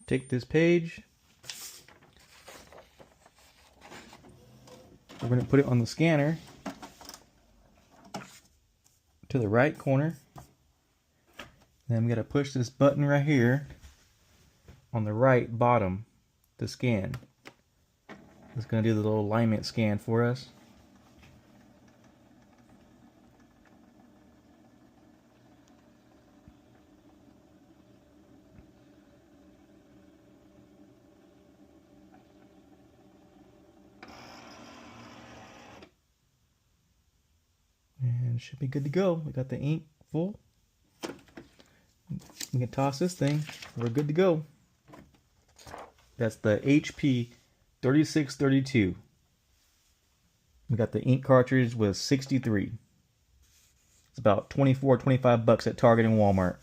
take this page. We're going to put it on the scanner to the right corner. Then I'm going to push this button right here on the right bottom to scan. It's going to do the little alignment scan for us. And it should be good to go. We got the ink full. We can toss this thing. We're good to go. That's the HP 3632. We got the ink cartridge with 63. It's about 24, 25 bucks at Target and Walmart.